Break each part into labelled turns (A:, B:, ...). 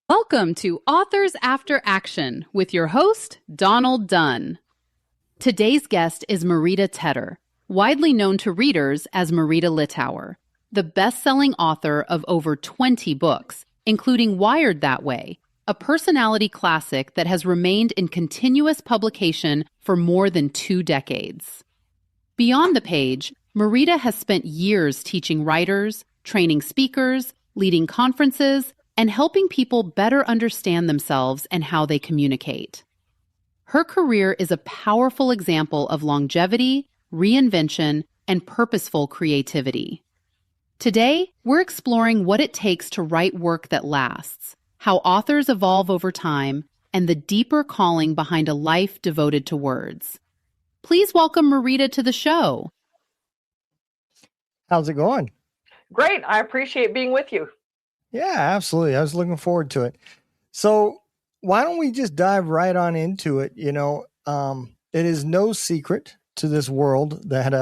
A: Welcome to Authors After Action with your host, Donald Dunn. Today's guest is Marita Tedder, widely known to readers as Marita Littauer, the best-selling author of over 20 books, including Wired That Way, a personality classic that has remained in continuous publication for more than 2 decades. Beyond the page, Marita has spent years teaching writers, training speakers, leading conferences, and helping people better understand themselves and how they communicate. Her career is a powerful example of longevity, reinvention, and purposeful creativity. Today, we're exploring what it takes to write work that lasts, how authors evolve over time, and the deeper calling behind a life devoted to words. Please welcome Marita to the show.
B: How's it going?
C: Great. I appreciate being with you.
B: Yeah, absolutely. I was looking forward to it. So why don't we just dive right on into it? It is no secret to this world that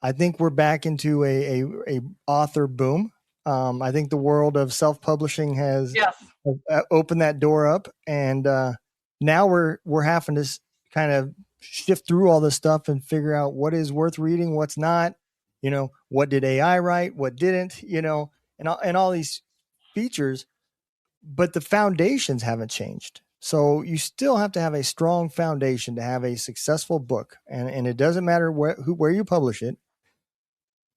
B: I think we're back into a author boom. I think the world of self-publishing has opened that door up, and now we're having to kind of shift through all this stuff and figure out what is worth reading, what's not. What did AI write? What didn't? And all these features, but the foundations haven't changed. So you still have to have a strong foundation to have a successful book, and it doesn't matter where you publish it.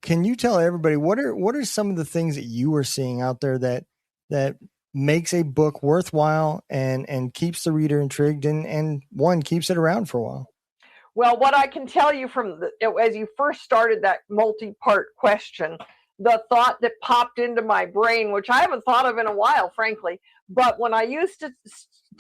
B: Can you tell everybody what are some of the things that you are seeing out there that makes a book worthwhile and keeps the reader intrigued and one keeps it around for a while?
C: Well, what I can tell you as you first started that multi-part question, the thought that popped into my brain, which I haven't thought of in a while, frankly, but when I used to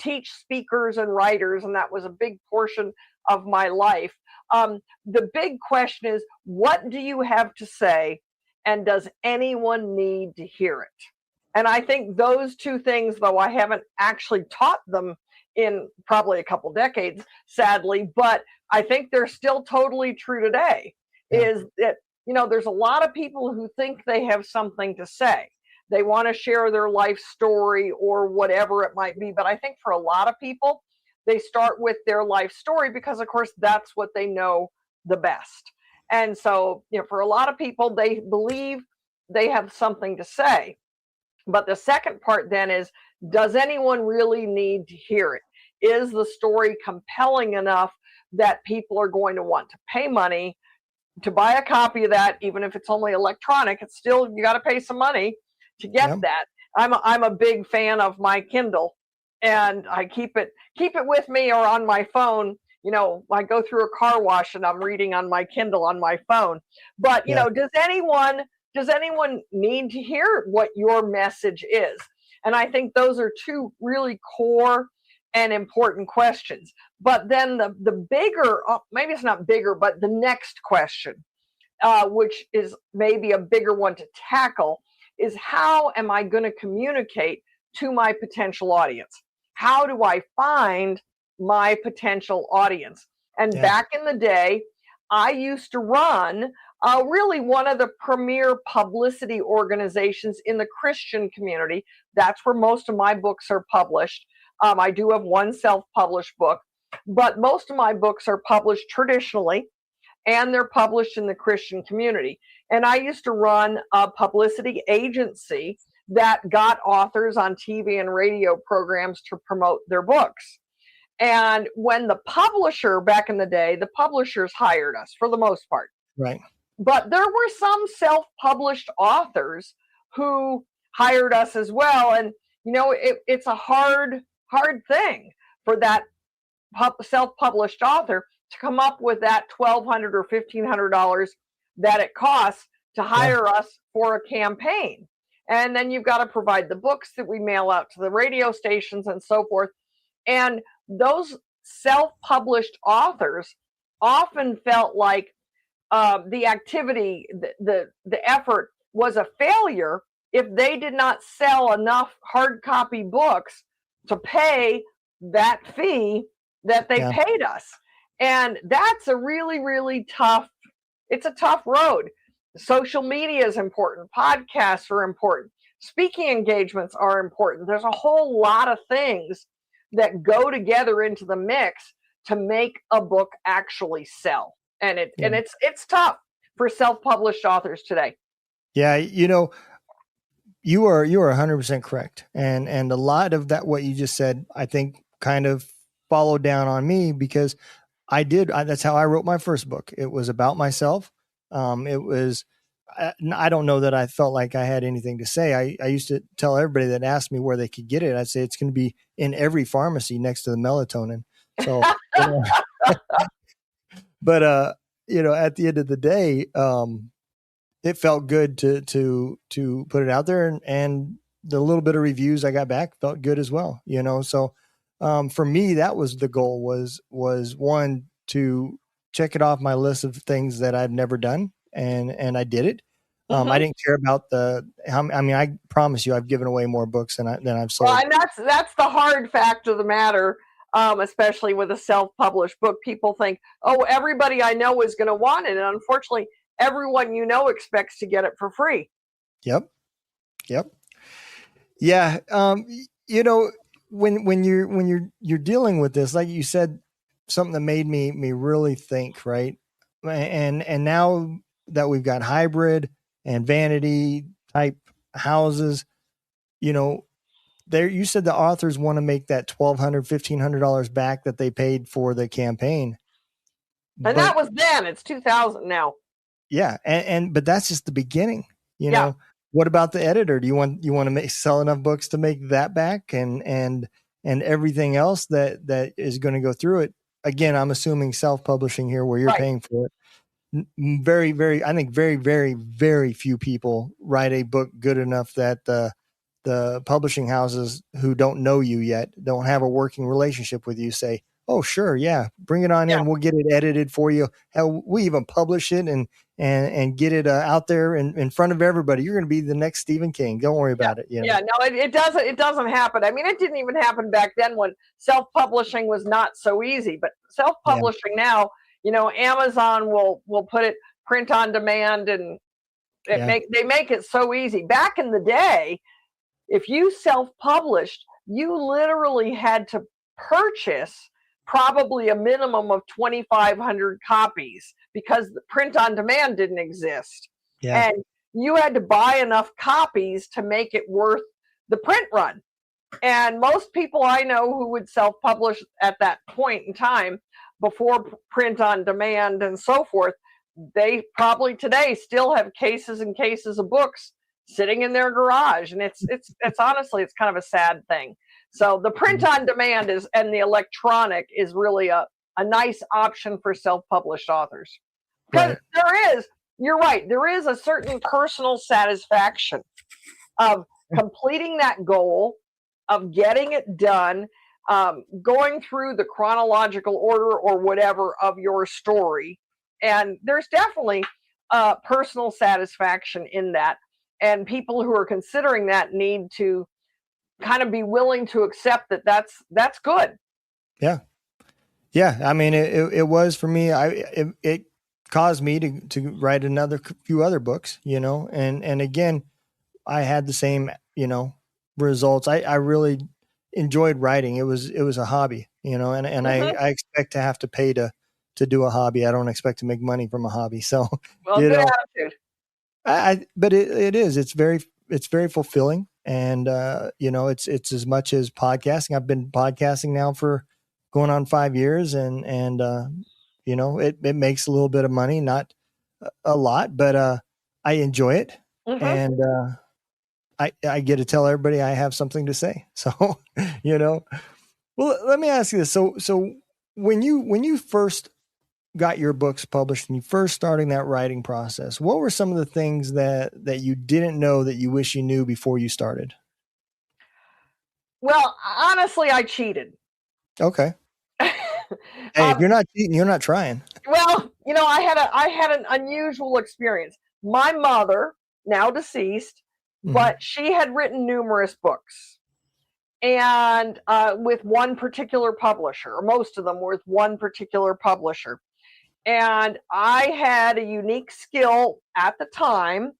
C: teach speakers and writers, and that was a big portion of my life, the big question is, what do you have to say, and does anyone need to hear it? And I think those two things, though I haven't actually taught them in probably a couple decades, sadly, but I think they're still totally true today, is that there's a lot of people who think they have something to say. They want to share their life story or whatever it might be. But I think for a lot of people, they start with their life story because, of course, that's what they know the best. And so, for a lot of people, they believe they have something to say. But the second part then is, does anyone really need to hear it? Is the story compelling enough that people are going to want to pay money to buy a copy of that? Even if it's only electronic, it's still, you got to pay some money to get that. I'm a big fan of my Kindle, and I keep it with me or on my phone. I go through a car wash and I'm reading on my Kindle on my phone. But does anyone need to hear what your message is? And I think those are two really core and important questions. But then the bigger, maybe it's not bigger, but the next question, which is maybe a bigger one to tackle, is how am I going to communicate to my potential audience? How do I find my potential audience? And back in the day, I used to run really one of the premier publicity organizations in the Christian community. That's where most of my books are published. I do have one self-published book, but most of my books are published traditionally, and they're published in the Christian community. And I used to run a publicity agency that got authors on TV and radio programs to promote their books. And when the publisher, back in the day, the publishers hired us for the most part.
B: Right.
C: But there were some self-published authors who hired us as well. And, it's a hard thing for that self-published author to come up with that $1,200 or $1,500 that it costs to hire us for a campaign. And then you've got to provide the books that we mail out to the radio stations and so forth. And those self-published authors often felt like the activity, the effort was a failure if they did not sell enough hard copy books to pay that fee that they paid us. And that's a really, really it's a tough road. Social media is important. Podcasts are important. Speaking engagements are important. There's a whole lot of things that go together into the mix to make a book actually sell. And it's tough for self-published authors today.
B: Yeah, you are 100% correct. And a lot of that, what you just said, I think kind of followed down on me, because that's how I wrote my first book. It was about myself. I don't know that I felt like I had anything to say. I used to tell everybody that asked me where they could get it, I'd say it's going to be in every pharmacy next to the melatonin. So, but at the end of the day, it felt good to put it out there, and the little bit of reviews I got back felt good as well. So for me, that was the goal, was one, to check it off my list of things that I've never done. And I did it. I didn't care about I promise you, I've given away more books than I've sold.
C: Well, and that's the hard fact of the matter. Especially with a self-published book, people think, oh, everybody I know is going to want it. And unfortunately, everyone expects to get it for free.
B: Yep. Yeah. When you're dealing with this, like you said, something that made me really think, right? And now that we've got hybrid and vanity type houses, you said the authors want to make that $1,200, $1,500 back that they paid for the campaign.
C: And that was then. It's 2000 now.
B: Yeah. But that's just the beginning. Know, what about the editor? Do you want to sell enough books to make that back, and everything else that is going to go through it? Again, I'm assuming self-publishing here, where you're paying for it. Very, very, I think very, very, very few people write a book good enough that the publishing houses who don't know you yet, don't have a working relationship with you, say, oh, sure. Yeah. Bring it on in. We'll get it edited for you. Hell, we even publish it and get it out there in front of everybody. You're going to be the next Stephen King. Don't worry about it.
C: Yeah, no, it doesn't happen. I mean, it didn't even happen back then when self-publishing was not so easy, but self-publishing now, Amazon will put it print on demand, and they make it so easy. Back in the day, if you self-published, you literally had to purchase probably a minimum of 2,500 copies, because the print on demand didn't exist. Yeah. And you had to buy enough copies to make it worth the print run. And most people I know who would self-publish at that point in time, before print on demand and so forth, they probably today still have cases and cases of books sitting in their garage. And it's honestly, it's kind of a sad thing. So the print on demand and the electronic is really a nice option for self-published authors. Because you're right, there is a certain personal satisfaction of completing that goal, of getting it done, going through the chronological order or whatever of your story. And there's definitely personal satisfaction in that. And people who are considering that need to kind of be willing to accept that that's good.
B: Yeah. Yeah. I mean, it was for me, it caused me to write few other books, and again, I had the same, results. I really enjoyed writing. It was a hobby, and I expect to have to pay to do a hobby. I don't expect to make money from a hobby. So,
C: good attitude.
B: But it's very fulfilling. And, it's as much as podcasting. I've been podcasting now for going on 5 years, and it makes a little bit of money, not a lot, but, I enjoy it. And, I get to tell everybody I have something to say. So, well, let me ask you this. So when you first got your books published and you first starting that writing process, what were some of the things that you didn't know that you wish you knew before you started?
C: Well, honestly, I cheated.
B: Okay. Hey, if you're not cheating, you're not trying.
C: Well, I had an unusual experience. My mother, now deceased, but she had written numerous books, and with one particular publisher, or most of them were with one particular publisher. And I had a unique skill at the time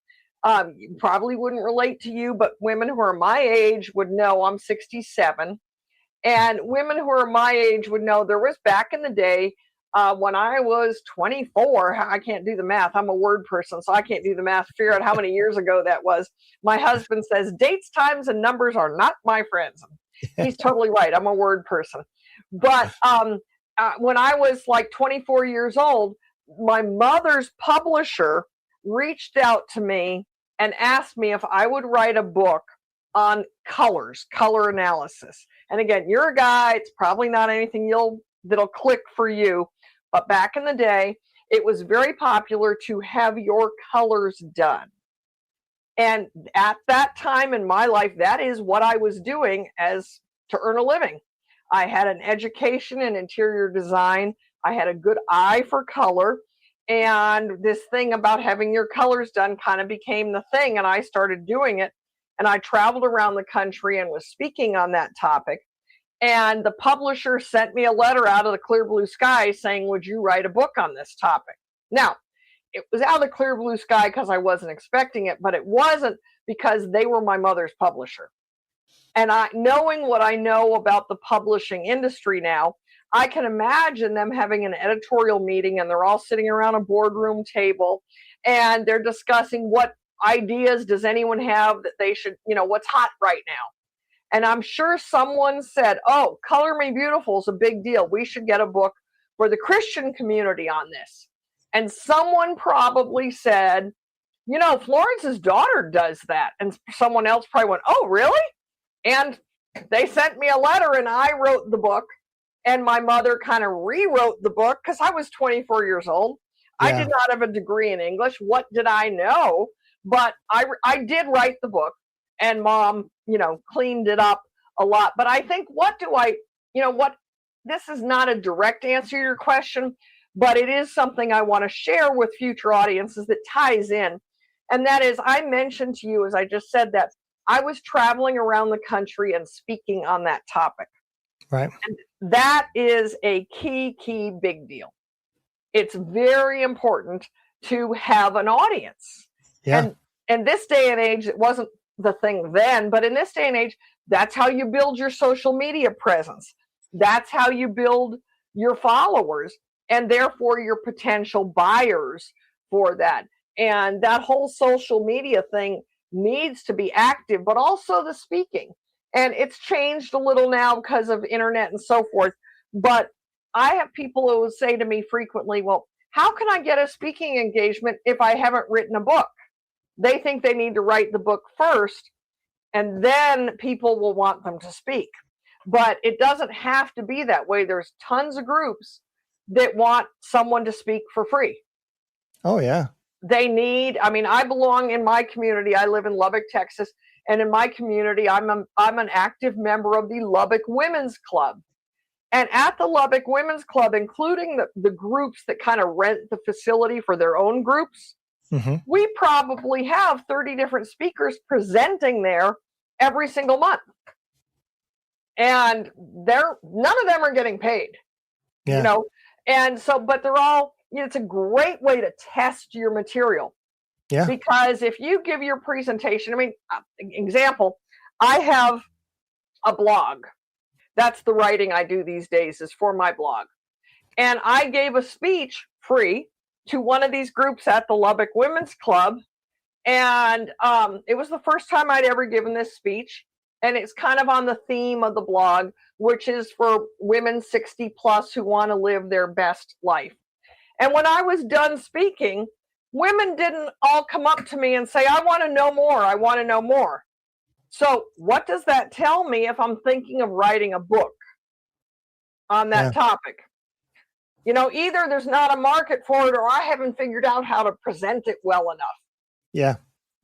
C: You probably wouldn't relate to you, but women who are my age would know. I'm 67. And women who are my age would know there was back in the day when I was 24. I can't do the math. I'm a word person, so I can't do the math. Figure out how many years ago that was. My husband says dates, times, and numbers are not my friends. He's totally right. I'm a word person. But when I was like 24 years old, my mother's publisher reached out to me and asked me if I would write a book on colors, color analysis. And again, you're a guy, it's probably not anything that'll click for you. But back in the day, it was very popular to have your colors done. And at that time in my life, that is what I was doing to earn a living. I had an education in interior design. I had a good eye for color. And this thing about having your colors done kind of became the thing. And I started doing it. And I traveled around the country and was speaking on that topic. And the publisher sent me a letter out of the clear blue sky saying, would you write a book on this topic? Now, it was out of the clear blue sky because I wasn't expecting it, but it wasn't because they were my mother's publisher. And knowing what I know about the publishing industry now, I can imagine them having an editorial meeting and they're all sitting around a boardroom table and they're discussing what ideas does anyone have that they should, what's hot right now. And I'm sure someone said, oh, Color Me Beautiful is a big deal. We should get a book for the Christian community on this. And someone probably said, Florence's daughter does that. And someone else probably went, oh, really? And they sent me a letter and I wrote the book. And my mother kind of rewrote the book because I was 24 years old. Yeah. I did not have a degree in English. What did I know? But I did write the book. And Mom, cleaned it up a lot. But I think this is not a direct answer to your question, but it is something I want to share with future audiences that ties in. And that is, I mentioned to you, as I just said, that I was traveling around the country and speaking on that topic.
B: Right.
C: And that is a key big deal. It's very important to have an audience. Yeah. And this day and age, it wasn't the thing then, but in this day and age, that's how you build your social media presence. That's how you build your followers and therefore your potential buyers for that. And that whole social media thing needs to be active, but also the speaking. And it's changed a little now because of internet and so forth. But I have people who say to me frequently, well, how can I get a speaking engagement if I haven't written a book? They think they need to write the book first, and then people will want them to speak. But it doesn't have to be that way. There's tons of groups that want someone to speak for free.
B: Oh, yeah.
C: I belong in my community. I live in Lubbock, Texas. And in my community, I'm an active member of the Lubbock Women's Club. And at the Lubbock Women's Club, including the groups that kind of rent the facility for their own groups, mm-hmm. we probably have 30 different speakers presenting there every single month. And none of them are getting paid, And so, but they're all, it's a great way to test your material. Yeah. Because if you give your presentation, example, I have a blog. That's the writing I do these days is for my blog. And I gave a speech free to one of these groups at the Lubbock Women's Club. And it was the first time I'd ever given this speech. And it's kind of on the theme of the blog, which is for women 60 plus who want to live their best life. And when I was done speaking, women didn't all come up to me and say, I want to know more. I want to know more. So what does that tell me if I'm thinking of writing a book on that topic? Either there's not a market for it or I haven't figured out how to present it well enough. Yeah.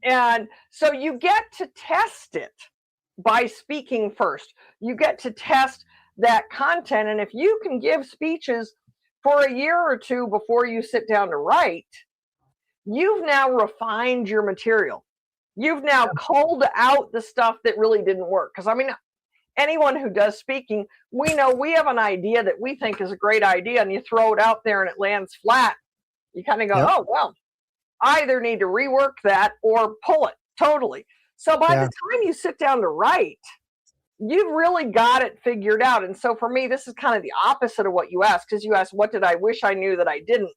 C: And so you get to test it by speaking first. You get to test that content. And if you can give speeches for a year or two before you sit down to write, you've now refined your material. You've now culled out the stuff that really didn't work. Because anyone who does speaking, we know we have an idea that we think is a great idea and you throw it out there and it lands flat. You kind of go, oh, well, I either need to rework that or pull it totally. So by the time you sit down to write, you've really got it figured out. And so for me, this is kind of the opposite of what you asked, because you asked, what did I wish I knew that I didn't?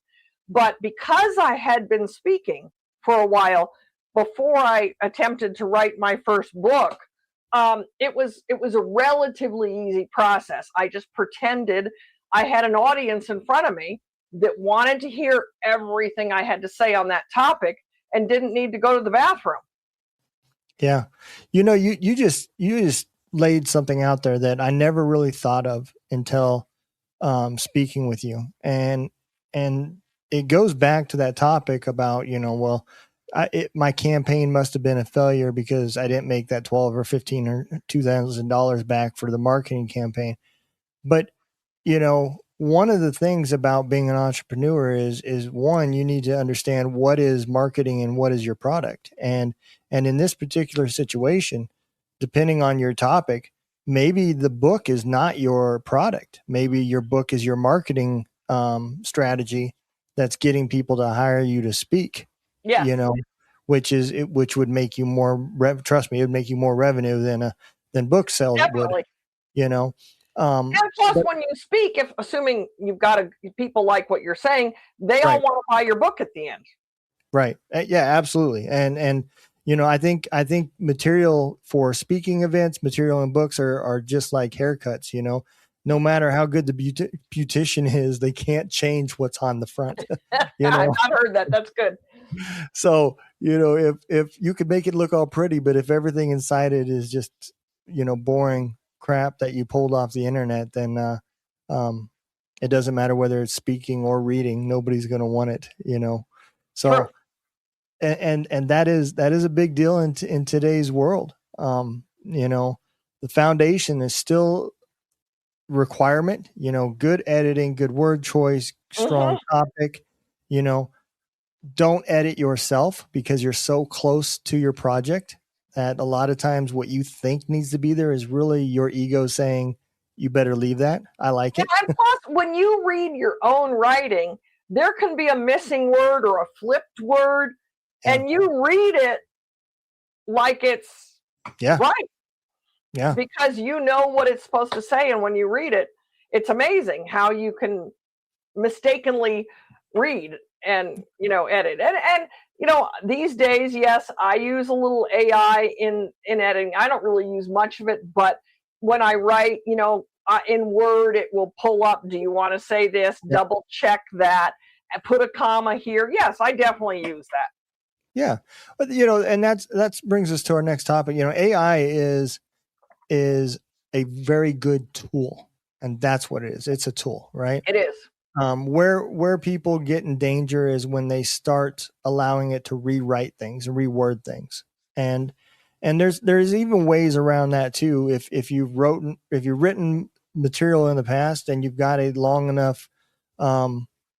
C: But because I had been speaking for a while before I attempted to write my first book, it was a relatively easy process. I just pretended I had an audience in front of me that wanted to hear everything I had to say on that topic and didn't need to go to the bathroom.
B: Yeah. You just laid something out there that I never really thought of until speaking with you. And it goes back to that topic about, my campaign must have been a failure because I didn't make that $12 or $15 or $2,000 back for the marketing campaign. But, one of the things about being an entrepreneur is one, you need to understand what is marketing and what is your product. And in this particular situation, depending on your topic, maybe the book is not your product. Maybe your book is your marketing strategy that's getting people to hire you to speak.
C: Yeah.
B: Which would make you more trust me, it would make you more revenue than book sales
C: Definitely.
B: would.
C: And plus, when you speak, if assuming you've got people like what you're saying, they all want to buy your book at the end.
B: Right. Yeah, absolutely. And I think material for speaking events, material in books are just like haircuts. No matter how good the beautician is, they can't change what's on the front.
C: I've not heard that. That's good.
B: So, if you could make it look all pretty, but if everything inside it is just, boring crap that you pulled off the internet, then it doesn't matter whether it's speaking or reading. Nobody's going to want it, So,
C: True.
B: and that is a big deal in today's world. The foundation is still requirement, good editing, good word choice, strong topic, don't edit yourself because you're so close to your project that a lot of times what you think needs to be there is really your ego saying, you better leave that. I like it.
C: And plus, when you read your own writing, there can be a missing word or a flipped word, and you read it like it's right.
B: Yeah.
C: Because you know what it's supposed to say. And when you read it, it's amazing how you can mistakenly read and, edit. And these days, yes, I use a little AI in editing. I don't really use much of it, but when I write, in Word, it will pull up, do you want to say this? Double check that, and put a comma here. Yes, I definitely use that.
B: Yeah. But, and that brings us to our next topic. AI is a very good tool, and that's what it is. It's a tool, right?
C: It is.
B: Where people get in danger is when they start allowing it to rewrite things and reword things. And there's even ways around that too. If you've written material in the past and you've got a long enough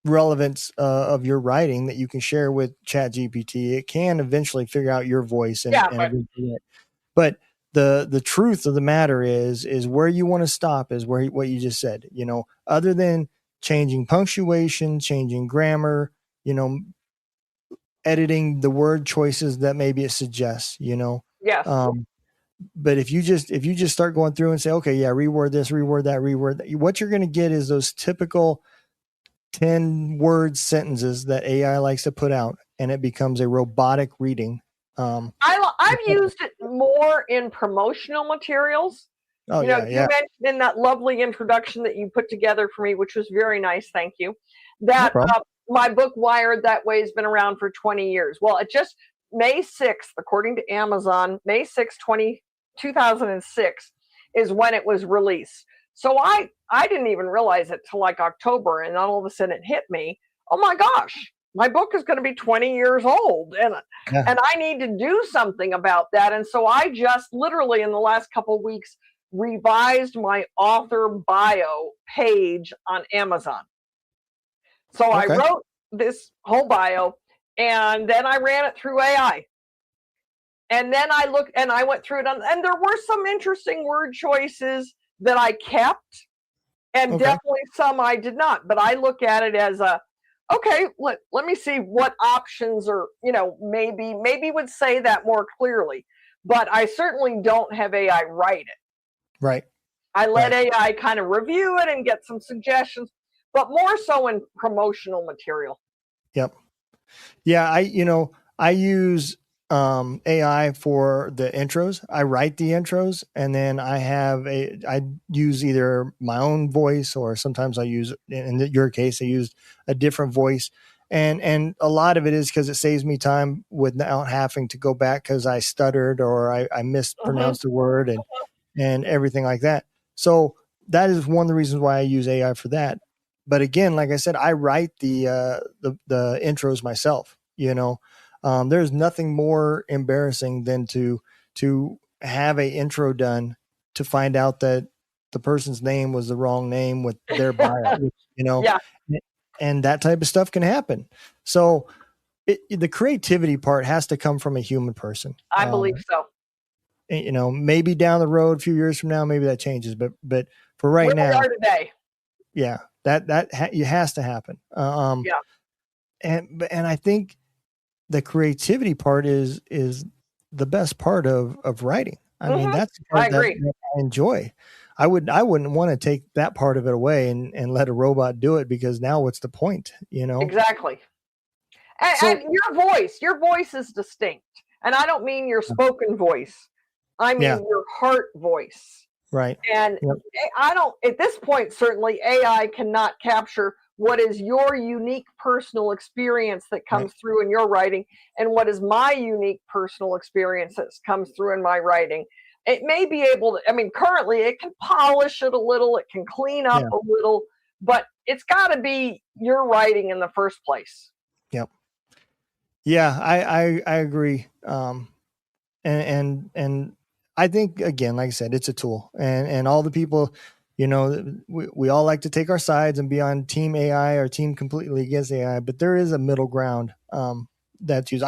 B: relevance of your writing that you can share with ChatGPT, it can eventually figure out your voice but the truth of the matter is where you want to stop is what you just said. Other than changing punctuation, changing grammar, editing the word choices that maybe it suggests,
C: Yes.
B: But if you just start going through and say, okay, yeah, reword this, reword that, what you're going to get is those typical 10-word sentences that AI likes to put out, and it becomes a robotic reading.
C: I've used it more in promotional materials.
B: Oh,
C: you mentioned in that lovely introduction that you put together for me, which was very nice. Thank you. That my book Wired That Way has been around for 20 years. Well, it just May 6th, according to Amazon, May 6th, 2006 is when it was released. So I didn't even realize it till like October, and then all of a sudden it hit me. Oh my gosh, my book is going to be 20 years old, and I need to do something about that. And so I just literally in the last couple of weeks revised my author bio page on Amazon. So I wrote this whole bio, and then I ran it through AI. And then I looked and I went through it, and there were some interesting word choices that I kept, and definitely some I did not. But I look at it as okay, let me see what options are, maybe would say that more clearly. But I certainly don't have AI write it.
B: Right.
C: I let
B: Right.
C: AI kind of review it and get some suggestions, but more so in promotional material.
B: Yep. Yeah, I use AI for the intros. I write the intros, and then I use either my own voice, or sometimes I use, in your case, I used a different voice. And a lot of it is because it saves me time without having to go back because I stuttered or I mispronounced a word and everything like that. So that is one of the reasons why I use AI for that. But again, like I said, I write the intros myself. There's nothing more embarrassing than to have a intro done to find out that the person's name was the wrong name with their bio.
C: Yeah,
B: And that type of stuff can happen. So the creativity part has to come from a human person.
C: I believe so.
B: Maybe down the road, a few years from now, maybe that changes. But for right
C: Where
B: now,
C: we are today.
B: yeah, it has to happen.
C: Yeah.
B: And I think the creativity part is the best part of writing. I mean, that's the
C: I
B: part that
C: agree.
B: I enjoy. I wouldn't want to take that part of it away and let a robot do it, because now what's the point?
C: Exactly.
B: So
C: And your voice is distinct. And I don't mean your spoken voice. I
B: yeah,
C: mean your heart voice.
B: right.
C: And
B: Yep.
C: I don't, at this point, certainly AI cannot capture what is your unique personal experience that
B: Right.
C: comes through in your writing and what is my unique personal experience that comes through in my writing. It may be able to, I mean, currently it can polish it a little, it can clean up
B: Yeah.
C: a little, but it's got to be your writing in the first place.
B: Yep. Yeah, I agree. And I think, again, like I said, it's a tool, and all the people, we all like to take our sides and be on team AI or team completely against AI, but there is a middle ground that's used.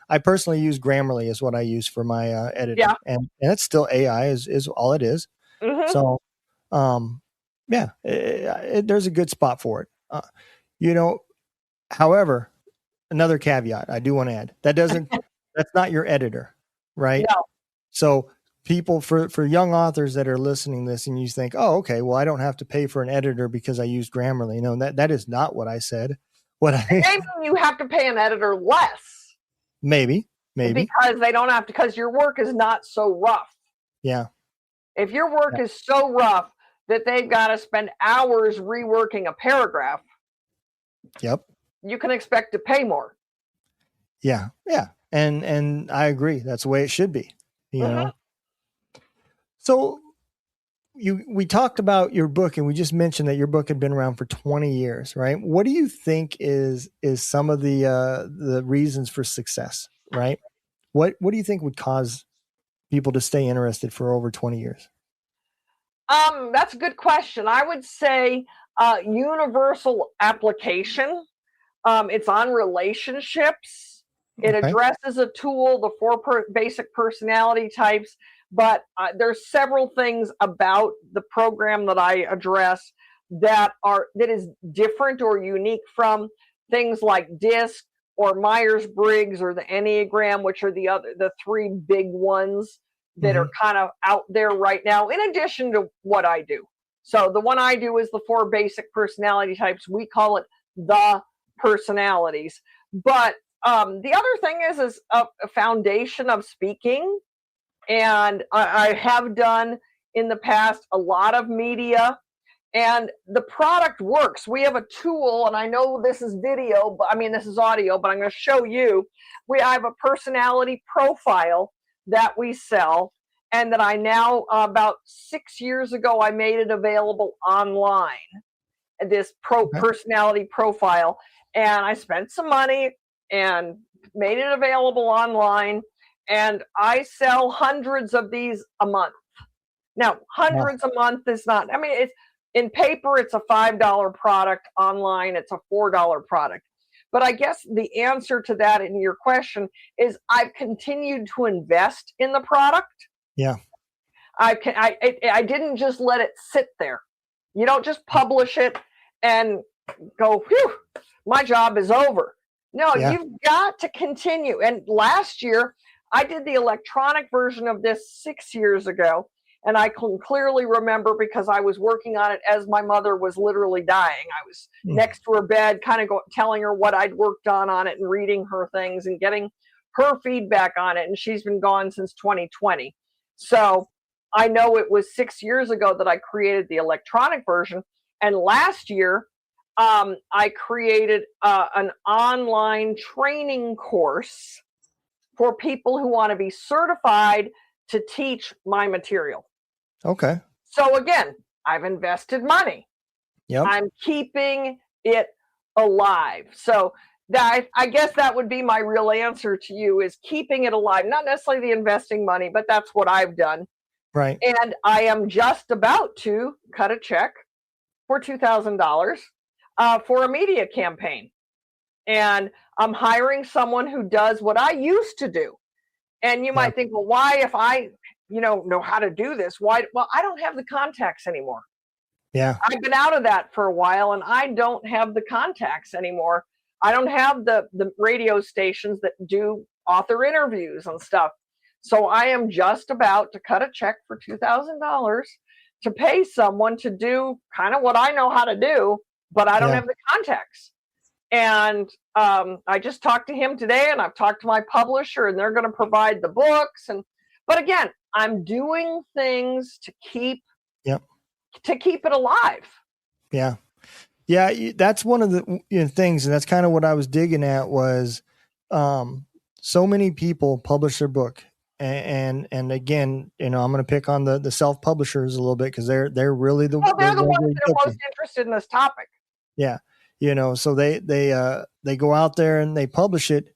B: I personally use Grammarly is what I use for my editing,
C: Yeah.
B: and it's still AI is all it is.
C: Mm-hmm.
B: So, yeah, there's a good spot for it. You know, however, another caveat I do want to add, that's not your editor, right?
C: No.
B: So people, for young authors that are listening to this, and you think, oh, okay, well, I don't have to pay for an editor because I use Grammarly. No, that is not what I said.
C: Maybe you have to pay an editor less
B: maybe,
C: because they don't have to, because your work is not so rough.
B: yeah.
C: If your work is so rough that they've got to spend hours reworking a paragraph,
B: Yep.
C: you can expect to pay more.
B: Yeah. And I agree. That's the way it should be. So we talked about your book, and we just mentioned that your book had been around for 20 years, right? What do you think is some of the reasons for success, right? What do you think would cause people to stay interested for over 20 years?
C: That's a good question. I would say universal application. It's on relationships. It
B: Okay.
C: addresses a tool, the four basic personality types, but there's several things about the program that I address that is different or unique from things like DISC or Myers-Briggs or the Enneagram, which are the three big ones that are kind of out there right now, in addition to what I do. So the one I do is the four basic personality types. We call it the personalities. But the other thing is a foundation of speaking. And I have done in the past a lot of media, and the product works. We have a tool, and I know this is video, but I mean, this is audio, but I'm going to show you. I have a personality profile that we sell, and that I now, about 6 years ago, I made it available online, this personality profile. And I spent some money and made it available online. And I sell hundreds of these a month. Now, hundreds a month is not, I mean, it's in paper, it's a $5 product. Online, it's a $4 product. But I guess the answer to that in your question is I've continued to invest in the product.
B: Yeah.
C: I didn't just let it sit there. You don't just publish it and go, whew, my job is over. No,
B: Yeah.
C: you've got to continue. And last year, I did the electronic version of this 6 years ago. And I can clearly remember because I was working on it as my mother was literally dying. I was next to her bed, kind of telling her what I'd worked on it and reading her things and getting her feedback on it. And she's been gone since 2020. So I know it was 6 years ago that I created the electronic version. And last year, I created an online training course for people who want to be certified to teach my material.
B: Okay.
C: So again, I've invested money.
B: Yep.
C: I'm keeping it alive. So that, I guess that would be my real answer to you, is keeping it alive. Not necessarily the investing money, but that's what I've done.
B: Right.
C: And I am just about to cut a check for $2,000 for a media campaign. And I'm hiring someone who does what I used to do. And you might think, well, why, if I know how to do this, why? Well, I don't have the contacts anymore.
B: Yeah.
C: I've been out of that for a while, and I don't have the contacts anymore. I don't have the radio stations that do author interviews and stuff. So I am just about to cut a check for $2,000 to pay someone to do kind of what I know how to do, but I don't have the contacts. And I just talked to him today, and I've talked to my publisher, and they're going to provide the books. But again, I'm doing things to keep it alive. Yeah.
B: Yeah. That's one of the things. And that's kind of what I was digging at was so many people publish their book. And again, I'm going to pick on the self-publishers a little bit, because they're really they're
C: the ones that are most interested in this topic.
B: Yeah. So they go out there and they publish it,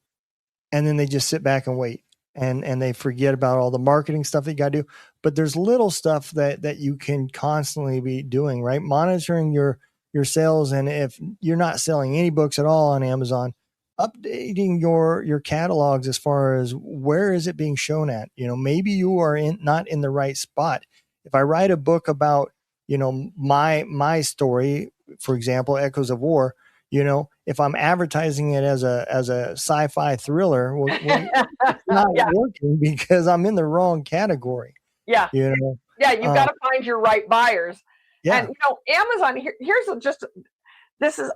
B: and then they just sit back and wait, and they forget about all the marketing stuff that you got to do. But there's little stuff that you can constantly be doing, right? Monitoring your sales. And if you're not selling any books at all on Amazon, updating your catalogs as far as where is it being shown at. Maybe you are not in the right spot. If I write a book about, my story, for example, Echoes of War, if I'm advertising it as a sci-fi thriller, it's not working because I'm in the wrong category.
C: Yeah. You've got to find your right buyers. Yeah. And Amazon,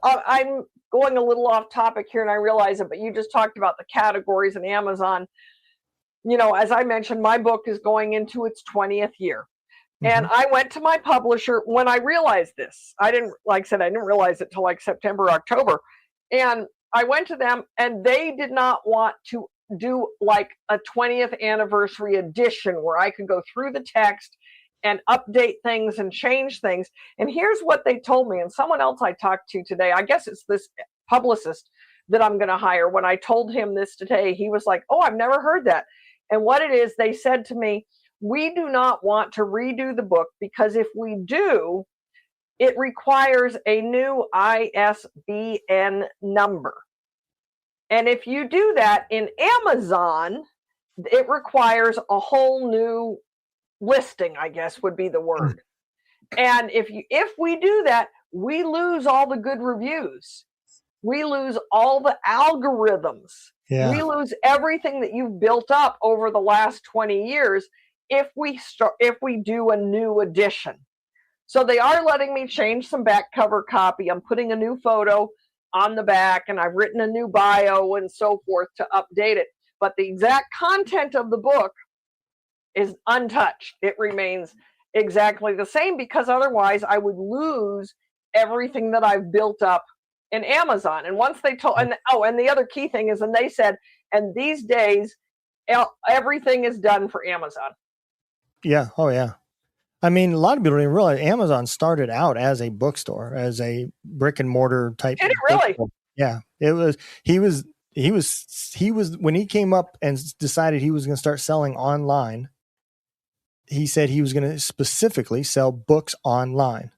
C: I'm going a little off topic here, and I realize it, but you just talked about the categories in Amazon. As I mentioned, my book is going into its 20th year. And I went to my publisher when I realized this. I didn't realize it till like September, October. And I went to them, and they did not want to do like a 20th anniversary edition where I could go through the text and update things and change things. And here's what they told me. And someone else I talked to today, I guess it's this publicist that I'm going to hire. When I told him this today, he was like, oh, I've never heard that. And what it is, they said to me, we do not want to redo the book, because if we do, it requires a new ISBN number. And if you do that in Amazon, it requires a whole new listing, I guess would be the word. And if we do that, we lose all the good reviews. We lose all the algorithms. Yeah. We lose everything that you've built up over the last 20 years if we do a new edition. So they are letting me change some back cover copy. I'm putting a new photo on the back, and I've written a new bio and so forth to update it. But the exact content of the book is untouched. It remains exactly the same, because otherwise I would lose everything that I've built up in Amazon. And once they told, and the other key thing is, and they said, and these days, everything is done for Amazon.
B: Yeah. Oh, yeah. I mean, a lot of people didn't realize Amazon started out as a bookstore, as a brick and mortar type.
C: Did it really?
B: Yeah. It was. He was when he came up and decided he was going to start selling online. He said he was going to specifically sell books online,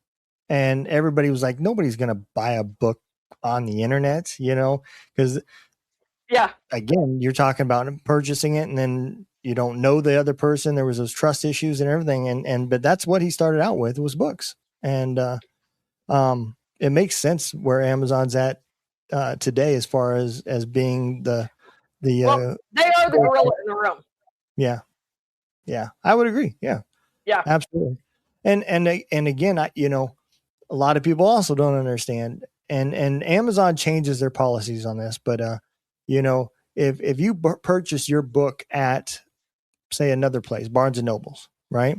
B: and everybody was like, nobody's going to buy a book on the internet, because again, you're talking about purchasing it, and then you don't know the other person. There was those trust issues and everything. But that's what he started out with, was books. And, it makes sense where Amazon's at today, as far as being the
C: they are the gorilla in the room.
B: Yeah. Yeah. I would agree. Yeah.
C: Yeah.
B: Absolutely. And again, a lot of people also don't understand, and Amazon changes their policies on this, but if you purchase your book at, say, another place, Barnes and Nobles, right?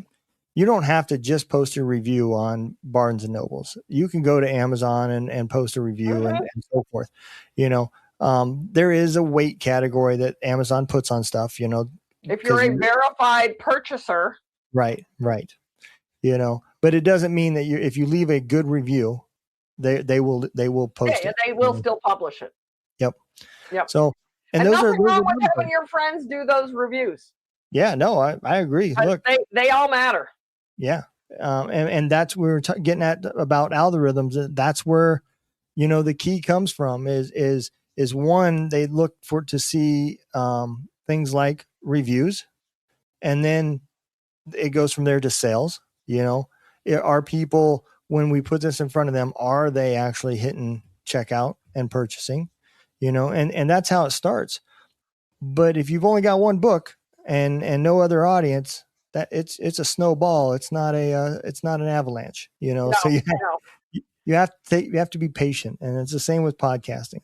B: You don't have to just post a review on Barnes and Nobles. You can go to Amazon and post a review and so forth. There is a weight category that Amazon puts on stuff,
C: if you're a verified purchaser.
B: Right. But it doesn't mean that if you leave a good review, they will post it.
C: They will still publish it.
B: Yep. So, and those
C: nothing
B: are
C: wrong with having your friends do those reviews.
B: Yeah, no, I agree. Look,
C: they all matter.
B: Yeah. And that's where we're getting at about algorithms. That's where, the key comes from is one, they look to see things like reviews, and then it goes from there to sales. Are people, when we put this in front of them, are they actually hitting checkout and purchasing, and that's how it starts. But if you've only got one book and no other audience, that it's a snowball. It's not an avalanche, so you have to be patient. And it's the same with podcasting.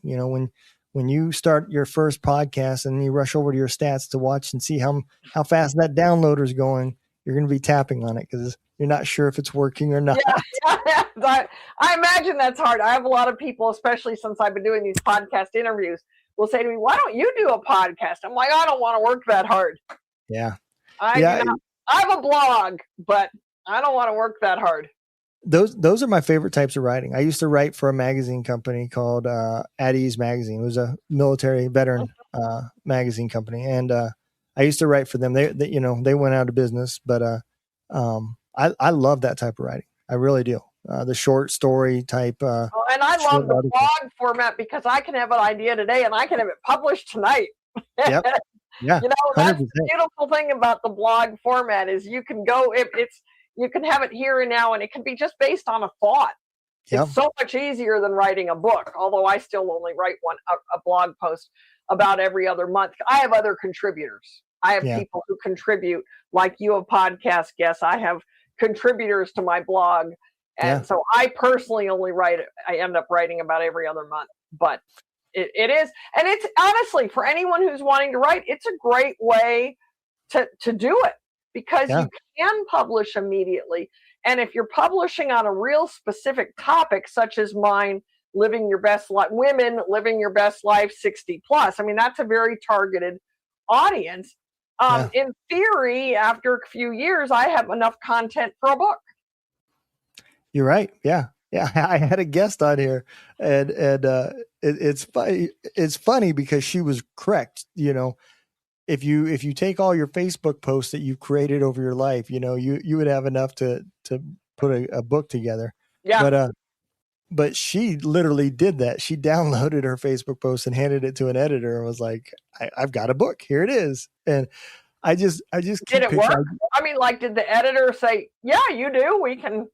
B: When you start your first podcast and you rush over to your stats to watch and see how fast that downloader is going, you're going to be tapping on it because you're not sure if it's working or not.
C: Yeah. I imagine that's hard. I have a lot of people, especially since I've been doing these podcast interviews, will say to me, "Why don't you do a podcast?" I'm like, I don't want to work that hard.
B: Yeah.
C: I have a blog, but I don't want to work that hard.
B: Those are my favorite types of writing. I used to write for a magazine company called At Ease Magazine. It was a military veteran magazine company, and I used to write for them. They went out of business, but I love that type of writing. I really do. The short story type. And
C: I love the blog format because I can have an idea today and I can have it published tonight.
B: Yep. Yeah.
C: That's the beautiful thing about the blog format is you can go, you can have it here and now, and it can be just based on a thought. Yep. It's so much easier than writing a book, although I still only write a blog post about every other month. I have other contributors. I have people who contribute, like you have podcast guests. I have contributors to my blog. And so I personally only I end up writing about every other month. But it is, and it's honestly, for anyone who's wanting to write, it's a great way to do it because you can publish immediately. And if you're publishing on a real specific topic, such as mine, living your best life, women living your best life 60 plus, I mean, that's a very targeted audience. In theory, after a few years, I have enough content for a book.
B: You're right. Yeah. I had a guest on here, and it's funny. It's funny because she was correct. If you take all your Facebook posts that you've created over your life, you would have enough to put a book together. Yeah. But she literally did that. She downloaded her Facebook post and handed it to an editor and was like, I've got a book. Here it is. And I just
C: did it work? I mean, like, did the editor say, yeah, you do, we can.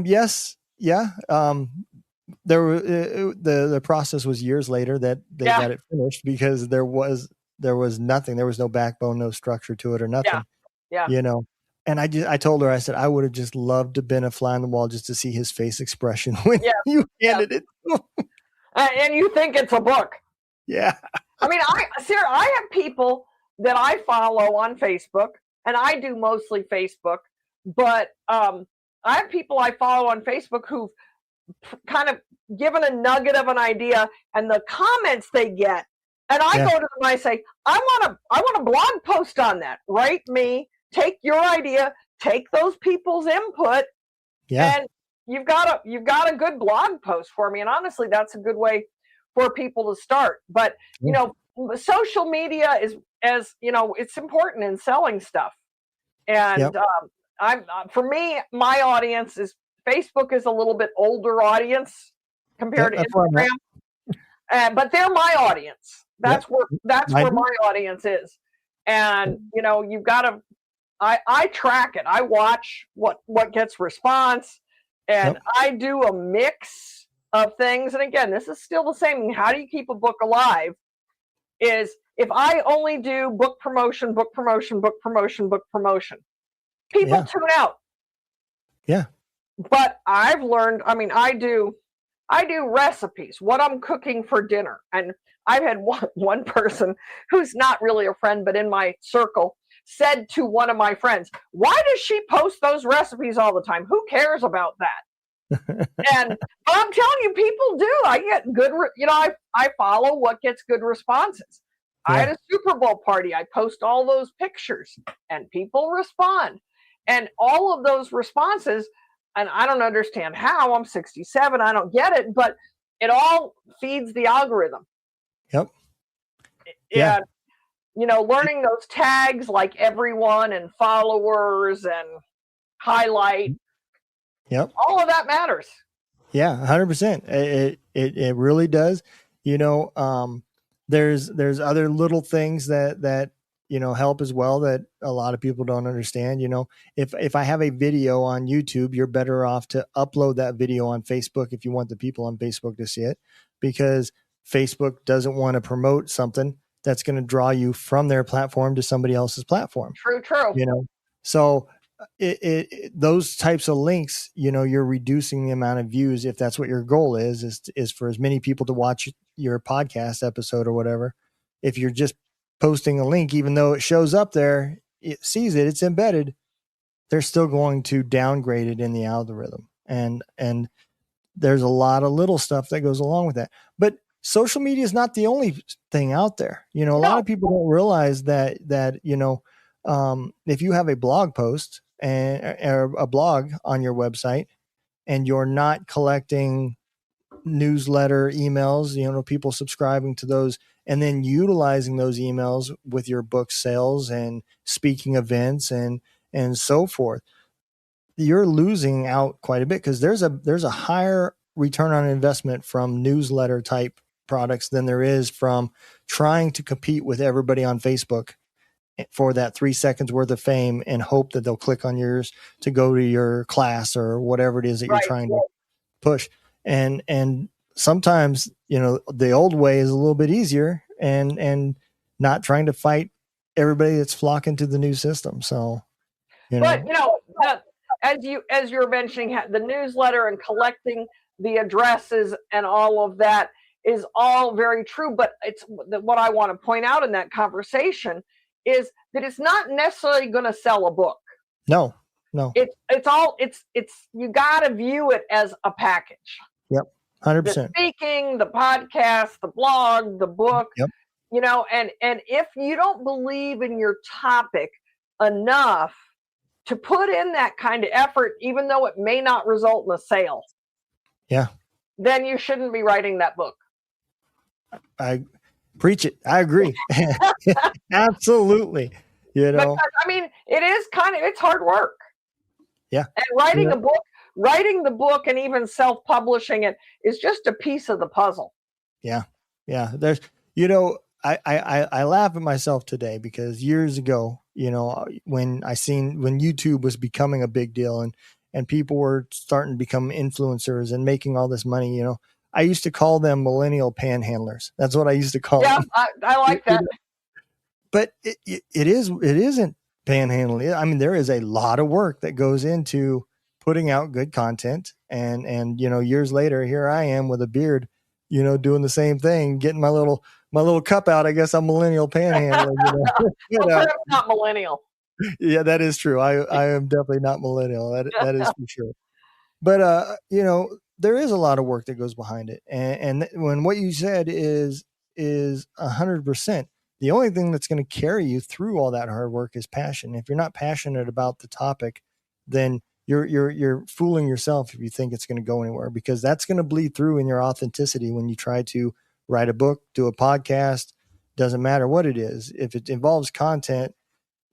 B: Yes. Yeah. There were, the process was years later that they got it finished because there was nothing. There was no backbone, no structure to it or nothing.
C: Yeah.
B: And I told her, I said, I would have just loved to have been a fly on the wall just to see his face expression when you handed it to him.
C: And you think it's a book.
B: Yeah.
C: I mean, Sarah, I have people that I follow on Facebook, and I do mostly Facebook, but I have people I follow on Facebook who've kind of given a nugget of an idea, and the comments they get, and I go to them and I say, I want a blog post on that. Write me. Take your idea, take those people's input, and you've got a good blog post for me. And honestly, that's a good way for people to start. But social media is, as it's important in selling stuff. And for me, my audience is Facebook is a little bit older audience compared to Instagram, but they're my audience. That's where my audience is. And you've got to. I track it. I watch what gets response. And
B: Yep.
C: I do a mix of things. And again, this is still the same. How do you keep a book alive? Is if I only do book promotion, book promotion, book promotion, book promotion, people
B: Yeah.
C: tune out.
B: Yeah.
C: But I've learned, I mean, I do recipes, what I'm cooking for dinner. And I've had one person who's not really a friend, but in my circle, said to one of my friends, "Why does she post those recipes all the time? Who cares about that?" And I'm telling you, people do. I get good, I follow what gets good responses. I had a Super Bowl party. I post all those pictures and people respond. And all of those responses, and I don't understand how, I'm 67, I don't get it, but it all feeds the algorithm.
B: Yep. Yeah.
C: And, learning those tags like everyone and followers and highlight.
B: Yep.
C: All of that matters.
B: Yeah, 100%. It really does. There's other little things that help as well that a lot of people don't understand. If I have a video on YouTube, you're better off to upload that video on Facebook if you want the people on Facebook to see it, because Facebook doesn't want to promote something that's going to draw you from their platform to somebody else's platform.
C: True.
B: So those types of links, you're reducing the amount of views. If that's what your goal is for as many people to watch your podcast episode or whatever. If you're just posting a link, even though it shows up there, it sees it, it's embedded, they're still going to downgrade it in the algorithm. And there's a lot of little stuff that goes along with that. But social media is not the only thing out there. A lot of people don't realize that if you have a blog post or a blog on your website and you're not collecting newsletter emails, people subscribing to those and then utilizing those emails with your book sales and speaking events and so forth, you're losing out quite a bit, because there's a higher return on investment from newsletter type products than there is from trying to compete with everybody on Facebook for that 3 seconds worth of fame and hope that they'll click on yours to go to your class or whatever it is that you're trying to push. And sometimes, the old way is a little bit easier and not trying to fight everybody that's flocking to the new system. So,
C: but as you were mentioning, the newsletter and collecting the addresses and all of that is all very true. But it's what I want to point out in that conversation is that it's not necessarily going to sell a book.
B: No.
C: It's you got to view it as a package.
B: Yep. 100%.
C: The speaking, the podcast, the blog, the book,
B: yep.
C: And if you don't believe in your topic enough to put in that kind of effort, even though it may not result in a sale, then you shouldn't be writing that book.
B: I preach it. I agree. Absolutely.
C: Because, it's hard work.
B: Yeah.
C: And writing the book and even self-publishing it is just a piece of the puzzle.
B: Yeah. Yeah. There's, I laugh at myself today because years ago, when YouTube was becoming a big deal and people were starting to become influencers and making all this money, I used to call them millennial panhandlers. That's what I used to call them.
C: Yeah, I like that.
B: But it isn't panhandling. I mean, there is a lot of work that goes into putting out good content. And years later, here I am with a beard, doing the same thing, getting my little cup out. I guess I'm millennial panhandling.
C: I'm not millennial.
B: Yeah, that is true. I am definitely not millennial. That is for sure. But there is a lot of work that goes behind it. And when what you said is 100%, the only thing that's going to carry you through all that hard work is passion. If you're not passionate about the topic, then you're fooling yourself if you think it's going to go anywhere, because that's going to bleed through in your authenticity when you try to write a book, do a podcast, doesn't matter what it is. If it involves content,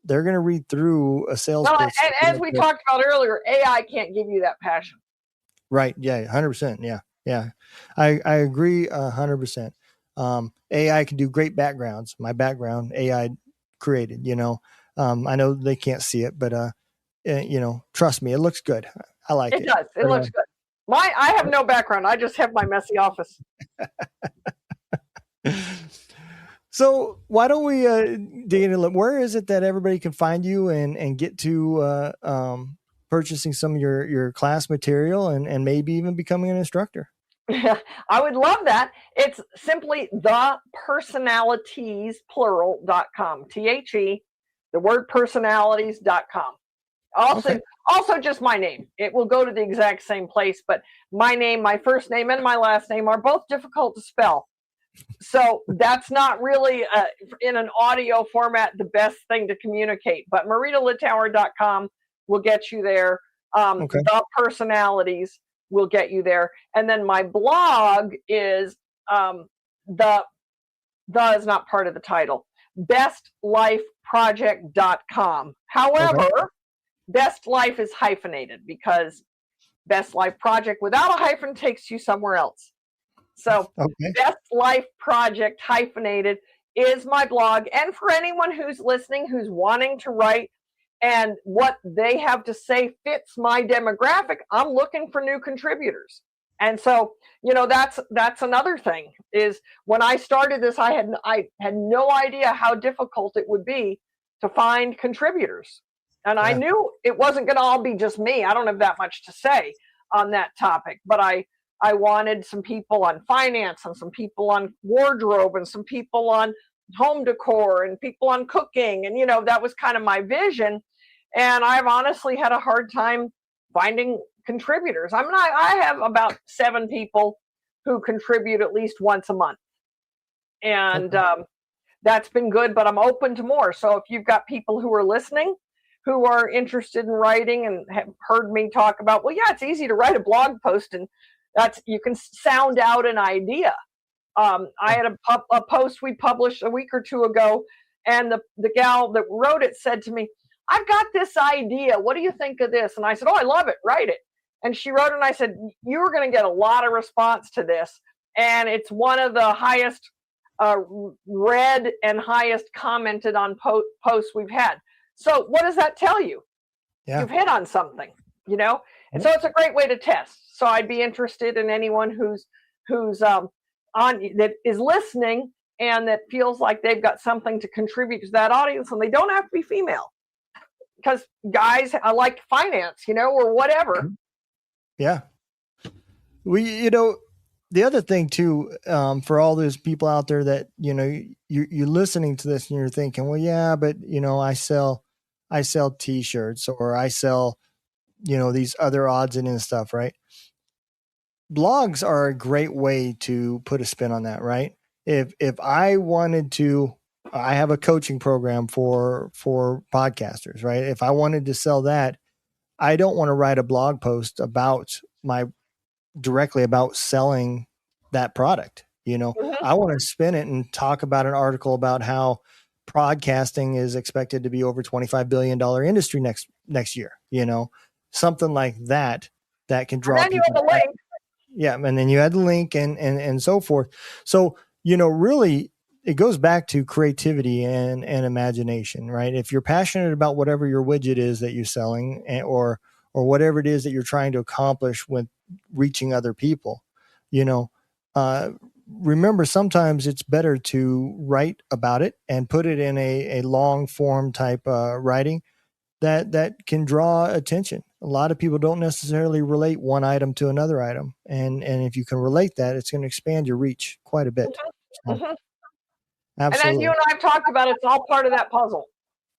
B: they're going to read through a sales pitch.
C: And as we talked about earlier, AI can't give you that passion. Right.
B: Yeah. 100%. Yeah. Yeah. I agree 100%. AI can do great backgrounds. My background, AI created, I know they can't see it, but, trust me, it looks good. I like it.
C: It does. It looks good. I have no background. I just have my messy office.
B: So why don't we dig in a little? Where is it that everybody can find you and get to purchasing some of your class material and maybe even becoming an instructor?
C: I would love that. It's simply thepersonalitiesplural.com. THE, the word personalities.com. Also just my name. It will go to the exact same place, but my name, my first name, and my last name are both difficult to spell. So that's not really in an audio format the best thing to communicate. But MaritaLittauer.com will get you there. The Personalities will get you there. And then my blog is the is not part of the title. bestlifeproject.com. However, Best Life is hyphenated because Best Life Project without a hyphen takes you somewhere else. So Best Life Project hyphenated is my blog. And for anyone who's listening, who's wanting to write and what they have to say fits my demographic, I'm looking for new contributors. And so, that's another thing is when I started this, I had no idea how difficult it would be to find contributors. And I knew it wasn't going to all be just me. I don't have that much to say on that topic, but I wanted some people on finance and some people on wardrobe and some people on home decor and people on cooking. And, that was kind of my vision. And I've honestly had a hard time finding contributors. I mean, I have about 7 people who contribute at least once a month. And that's been good, but I'm open to more. So if you've got people who are listening, who are interested in writing and have heard me talk about, it's easy to write a blog post and you can sound out an idea. I had a post we published a week or 2 ago, and the gal that wrote it said to me, I've got this idea. What do you think of this? And I said, I love it. Write it. And she wrote it, and I said, you're going to get a lot of response to this. And it's one of the highest read and highest commented on posts we've had. So what does that tell you? Yeah. You've hit on something, And so it's a great way to test. So I'd be interested in anyone who's on that is listening and that feels like they've got something to contribute to that audience, and they don't have to be female. Because guys, I like finance, or whatever.
B: Yeah. The other thing too, for all those people out there that, you're listening to this and you're thinking, but I sell t-shirts or I sell, these other odds and ends stuff, right? Blogs are a great way to put a spin on that, right? If I wanted to, I have a coaching program for podcasters, right? If I wanted to sell that, I don't want to write a blog post directly about selling that product. I want to spin it and talk about an article about how podcasting is expected to be over $25 billion industry next year, something like that can draw people. You have the link. Yeah. And then you add the link and so forth. So, really it goes back to creativity and imagination, right? If you're passionate about whatever your widget is that you're selling or whatever it is that you're trying to accomplish with reaching other people, remember sometimes it's better to write about it and put it in a long form type writing that can draw attention. A lot of people don't necessarily relate one item to another item. And if you can relate that, it's going to expand your reach quite a bit. So, absolutely. And
C: as you and I've talked about, it's all part of that puzzle.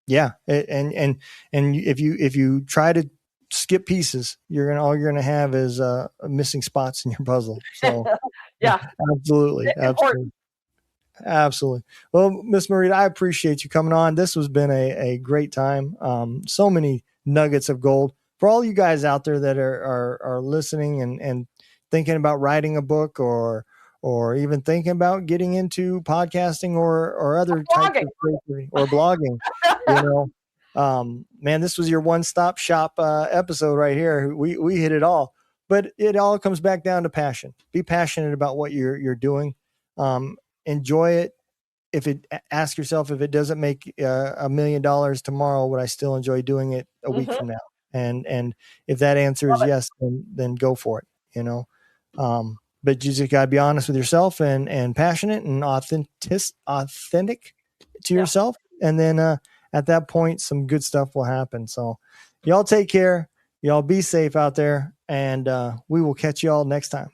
B: Yeah. And if you try to skip pieces, all you're gonna have is missing spots in your puzzle. So
C: yeah,
B: absolutely. Well, Miss Marita, I appreciate you coming on. This has been a great time. So many nuggets of gold for all you guys out there that are listening and thinking about writing a book or even thinking about getting into podcasting or other types of creativity or blogging. Man, this was your one-stop shop episode right here. We hit it all, but it all comes back down to passion. Be passionate about what you're doing. Enjoy it. Ask yourself if it doesn't make $1 million tomorrow, would I still enjoy doing it a week from now? And if that answer is yes, then go for it, you know. But you just got to be honest with yourself and passionate and authentic to yourself. And then at that point, some good stuff will happen. So y'all take care. Y'all be safe out there. And we will catch y'all next time.